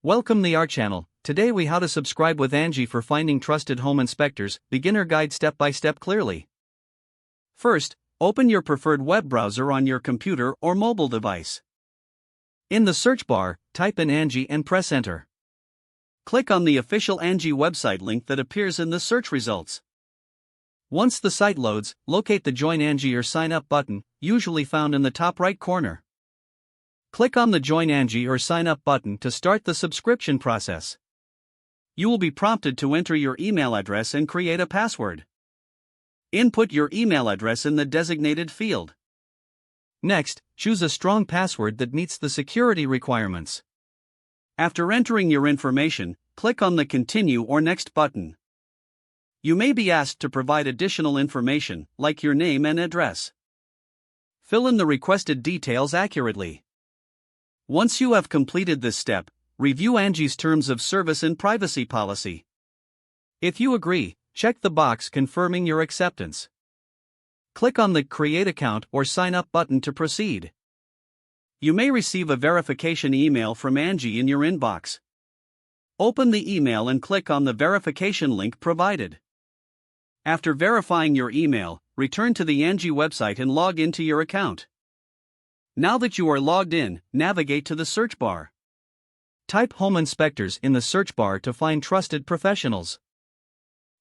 Welcome to our channel. Today we how to subscribe with Angi for finding trusted home inspectors, beginner guide step by step clearly. First, open your preferred web browser on your computer or mobile device. In the search bar, type in Angi and press enter. Click on the official Angi website link that appears in the search results. Once the site loads, locate the Join Angi or Sign Up button, usually found in the top right corner. Click on the Join Angi or Sign Up button to start the subscription process. You will be prompted to enter your email address and create a password. Input your email address in the designated field. Next, choose a strong password that meets the security requirements. After entering your information, click on the Continue or Next button. You may be asked to provide additional information, like your name and address. Fill in the requested details accurately. Once you have completed this step, review Angi's Terms of Service and Privacy Policy. If you agree, check the box confirming your acceptance. Click on the Create Account or Sign Up button to proceed. You may receive a verification email from Angi in your inbox. Open the email and click on the verification link provided. After verifying your email, return to the Angi website and log into your account. Now that you are logged in, navigate to the search bar. Type Home Inspectors in the search bar to find trusted professionals.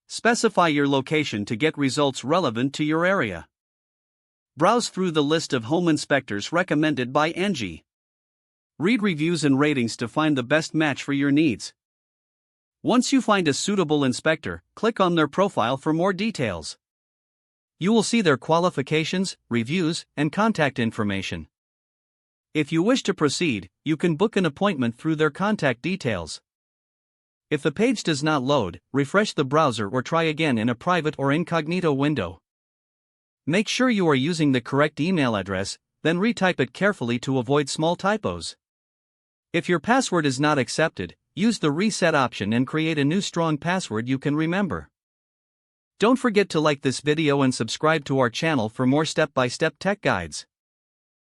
Specify your location to get results relevant to your area. Browse through the list of home inspectors recommended by Angi. Read reviews and ratings to find the best match for your needs. Once you find a suitable inspector, click on their profile for more details. You will see their qualifications, reviews, and contact information. If you wish to proceed, you can book an appointment through their contact details. If the page does not load, refresh the browser or try again in a private or incognito window. Make sure you are using the correct email address, then retype it carefully to avoid small typos. If your password is not accepted, use the reset option and create a new strong password you can remember. Don't forget to like this video and subscribe to our channel for more step-by-step tech guides.